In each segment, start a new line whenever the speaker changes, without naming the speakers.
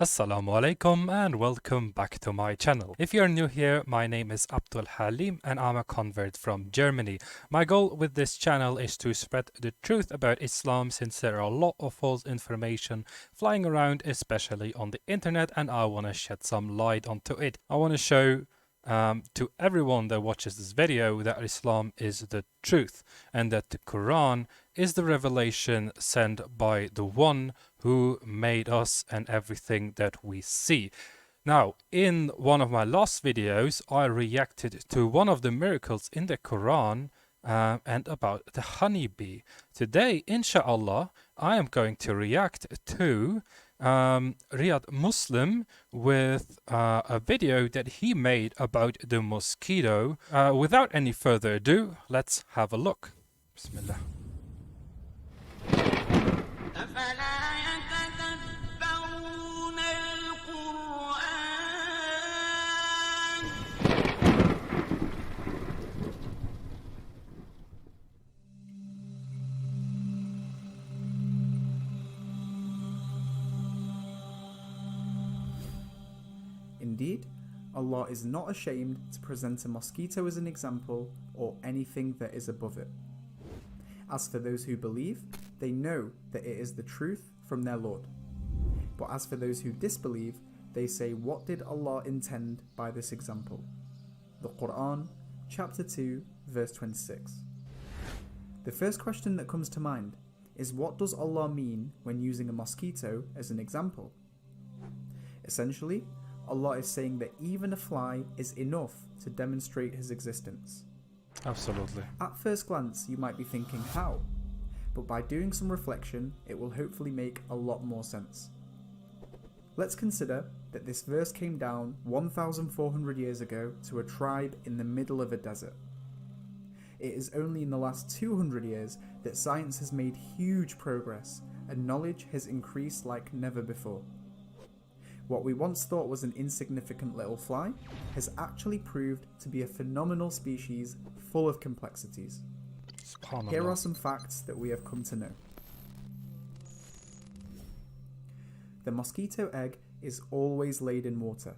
Assalamu alaikum and welcome back to my channel. If you're new here, my name is Abdul Halim and I'm a convert from Germany. My goal with this channel is to spread the truth about Islam since there are a lot of false information flying around, especially on the internet, and I want to shed some light onto it. I want to show to everyone that watches this video that Islam is the truth and that the Quran is the revelation sent by the one who made us and everything that we see. Now, in one of my last videos, I reacted to one of the miracles in the Quran and about the honeybee. Today, inshallah, I am going to react to Riyadh Muslim with a video that he made about the mosquito. Without any further ado, let's have a look. Bismillah.
Indeed, Allah is not ashamed to present a mosquito as an example or anything that is above it. As for those who believe, they know that it is the truth from their Lord. But as for those who disbelieve, they say, what did Allah intend by this example? The Quran, chapter 2, verse 26. The first question that comes to mind is, what does Allah mean when using a mosquito as an example? Essentially, Allah is saying that even a fly is enough to demonstrate his existence.
Absolutely.
At first glance, you might be thinking how, but by doing some reflection, it will hopefully make a lot more sense. Let's consider that this verse came down 1,400 years ago to a tribe in the middle of a desert. It is only in the last 200 years that science has made huge progress and knowledge has increased like never before. What we once thought was an insignificant little fly has actually proved to be a phenomenal species full of complexities. Here are some facts that we have come to know. The mosquito egg is always laid in water.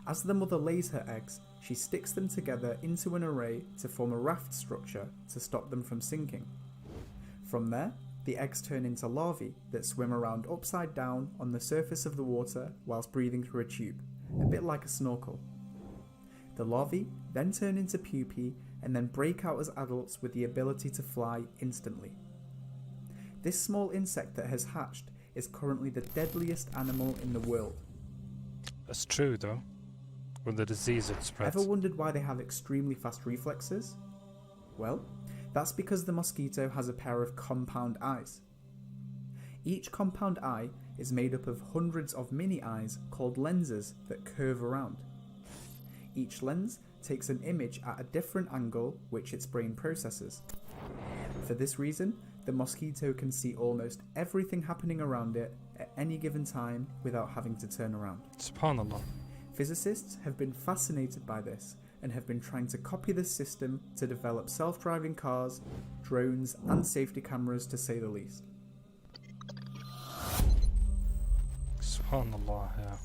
As the mother lays her eggs, she sticks them together into an array to form a raft structure to stop them from sinking. From there, the eggs turn into larvae that swim around upside down on the surface of the water whilst breathing through a tube, a bit like a snorkel. The larvae then turn into pupae and then break out as adults with the ability to fly instantly. This small insect that has hatched is currently the deadliest animal in the world.
That's true though, when the disease it spreads.
Ever wondered why they have extremely fast reflexes? Well, that's because the mosquito has a pair of compound eyes. Each compound eye is made up of hundreds of mini eyes called lenses that curve around. Each lens takes an image at a different angle which its brain processes. For this reason, the mosquito can see almost everything happening around it at any given time without having to turn around.
Subhanallah.
Physicists have been fascinated by this and have been trying to copy this system to develop self-driving cars, drones and safety cameras, to say the least.
Subhanallah, yeah.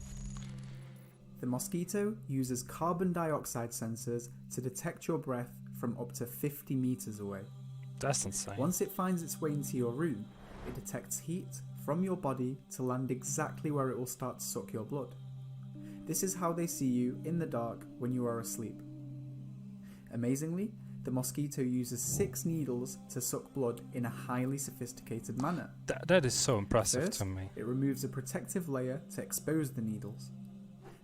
The mosquito uses carbon dioxide sensors to detect your breath from up to 50 meters away.
That's insane.
Once it finds its way into your room, it detects heat from your body to land exactly where it will start to suck your blood. This is how they see you in the dark when you are asleep. Amazingly, the mosquito uses 6 needles to suck blood in a highly sophisticated manner.
That is so impressive
First,
to me.
it removes a protective layer to expose the needles.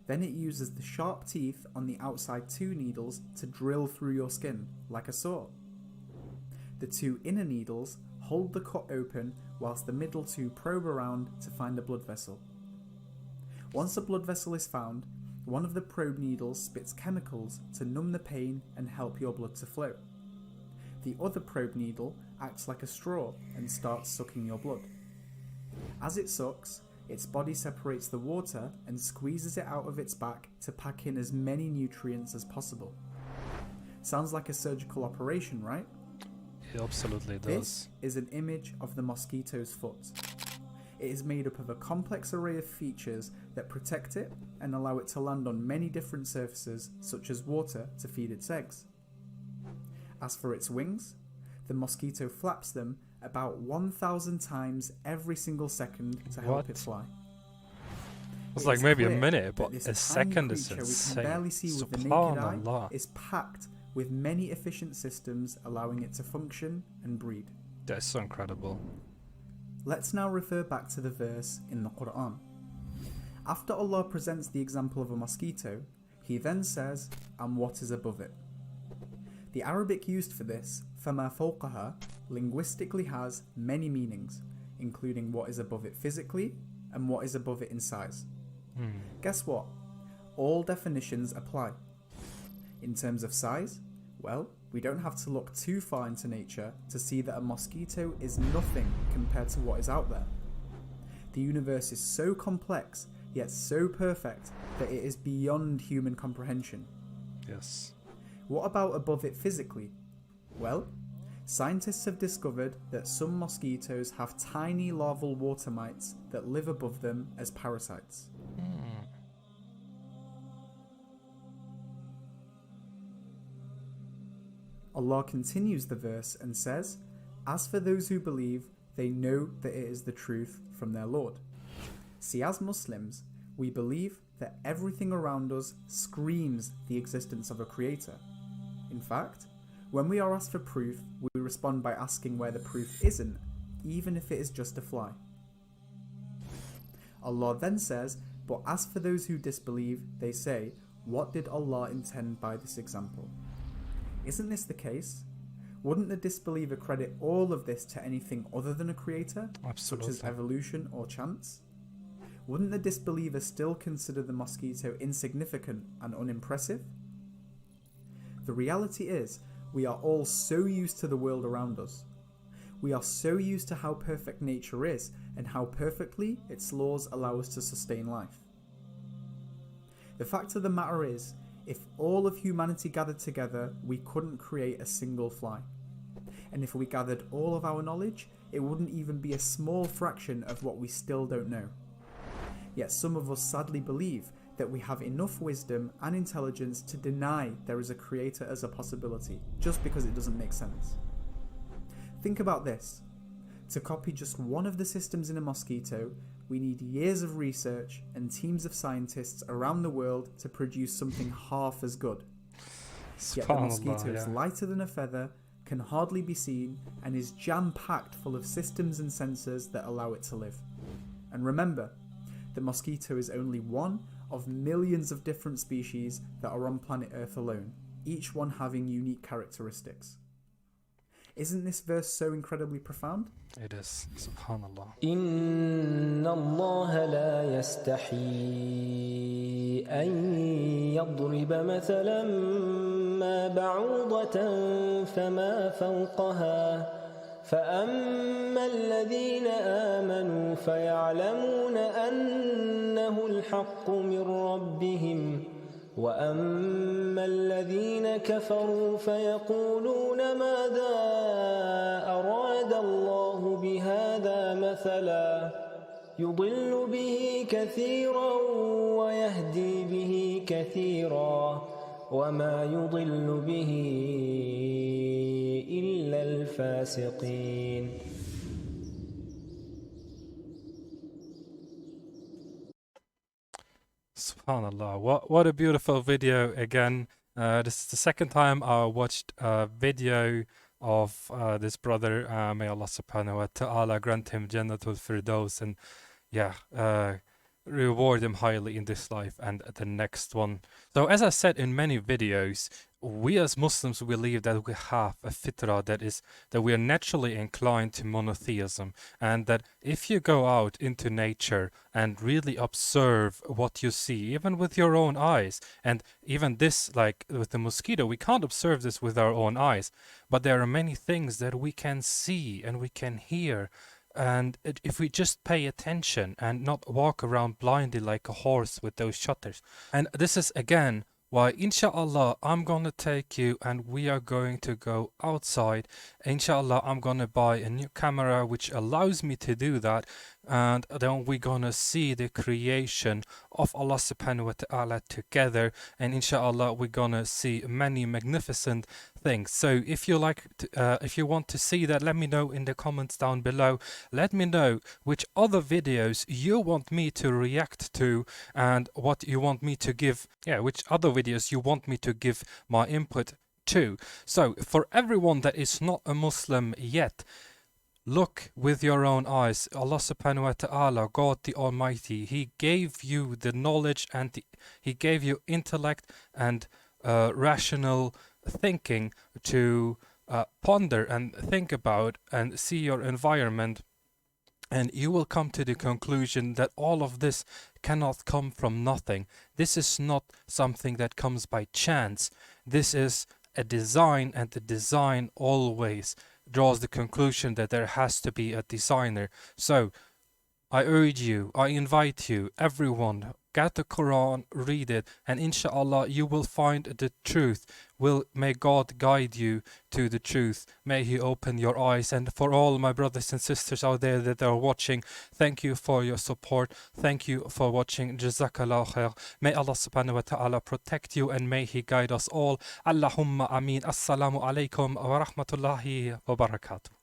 Then it uses the sharp teeth on the outside 2 needles to drill through your skin, like a saw. The 2 inner needles hold the cut open whilst the middle 2 probe around to find a blood vessel. Once a blood vessel is found, one of the probe needles spits chemicals to numb the pain and help your blood to flow. The other probe needle acts like a straw and starts sucking your blood. As it sucks, its body separates the water and squeezes it out of its back to pack in as many nutrients as possible. Sounds like a surgical operation, right?
It absolutely does.
This is an image of the mosquito's foot. It is made up of a complex array of features that protect it and allow it to land on many different surfaces, such as water, to feed its eggs. As for its wings, the mosquito flaps them about 1,000 times every single second to help it fly.
It's
It
like
is
maybe a
clear
minute,
that
but
this
a
tiny
second is
creature we
insane.
can barely see with the naked eye
Subhanallah.
is packed with many efficient systems allowing it to function and breed.
That's so incredible.
Let's now refer back to the verse in the Quran. After Allah presents the example of a mosquito, He then says, and what is above it. The Arabic used for this, فَمَا فَوْقَهَا, linguistically has many meanings, including what is above it physically and what is above it in size. Guess what? All definitions apply. In terms of size, well, we don't have to look too far into nature to see that a mosquito is nothing compared to what is out there. The universe is so complex, yet so perfect, that it is beyond human comprehension.
Yes.
What about above it physically? Well, scientists have discovered that some mosquitoes have tiny larval water mites that live above them as parasites. Allah continues the verse and says, as for those who believe, they know that it is the truth from their Lord. See, as Muslims, we believe that everything around us screams the existence of a creator. In fact, when we are asked for proof, we respond by asking where the proof isn't, even if it is just a fly. Allah then says, but as for those who disbelieve, they say, what did Allah intend by this example? Isn't this the case? Wouldn't the disbeliever credit all of this to anything other than a creator,
Absolutely.
such as evolution or chance? Wouldn't the disbeliever still consider the mosquito insignificant and unimpressive? The reality is, we are all so used to the world around us. We are so used to how perfect nature is and how perfectly its laws allow us to sustain life. The fact of the matter is, if all of humanity gathered together, we couldn't create a single fly. And if we gathered all of our knowledge, it wouldn't even be a small fraction of what we still don't know. Yet some of us sadly believe that we have enough wisdom and intelligence to deny there is a creator as a possibility, just because it doesn't make sense. Think about this. To copy just one of the systems in a mosquito, we need years of research and teams of scientists around the world to produce something half as good. Yet the mosquito is lighter than a feather, can hardly be seen, and is jam-packed full of systems and sensors that allow it to live. And remember, the mosquito is only one of millions of different species that are on planet Earth alone, each one having unique characteristics. Isn't this verse so incredibly profound?
It is. Subhanallah.
إن الله لا يستحي أن يضرب مثلا ما بعوضة فما فوقها فأما الذين آمنوا فيعلمون أنه الحق من ربهم وأما الذين كفروا فيقولون ماذا أراد الله بهذا مثلا يضل به كثيرا ويهدي به كثيرا وما يضل به إلا الفاسقين.
Subhanallah. What a beautiful video again. This is the second time I watched a video of this brother. May Allah subhanahu wa ta'ala grant him Jannatul Firdaus and reward him highly in this life and the next one. So as I said in many videos, we as Muslims believe that we have a fitrah, that we are naturally inclined to monotheism, and that if you go out into nature and really observe what you see, even with your own eyes, and even this, like with the mosquito, we can't observe this with our own eyes, but there are many things that we can see and we can hear. And if we just pay attention and not walk around blindly like a horse with those shutters. And this is again why, inshallah, I'm gonna take you and we are going to go outside. Inshallah, I'm gonna buy a new camera which allows me to do that, and then we're gonna see the creation of Allah subhanahu wa ta'ala together, and inshallah we're gonna see many magnificent things. So if you if you want to see that, let me know in the comments down below. Let me know which other videos you want me to react to, and what you want me to give, which other videos you want me to give my input to. So for everyone that is not a Muslim yet, look with your own eyes. Allah subhanahu wa ta'ala, God the Almighty, He gave you the knowledge, and He gave you intellect and rational thinking to ponder and think about and see your environment, and you will come to the conclusion that all of this cannot come from nothing. This is not something that comes by chance. This is a design, and the design always draws the conclusion that there has to be a designer. So I urge you, I invite you, everyone, get the Quran, read it, and inshallah you will find the truth. May God guide you to the truth. May He open your eyes. And for all my brothers and sisters out there that are watching, thank you for your support. Thank you for watching. Jazakallah khair. May Allah subhanahu wa ta'ala protect you, and may He guide us all. Allahumma ameen. Assalamu alaikum wa rahmatullahi wa barakatuh.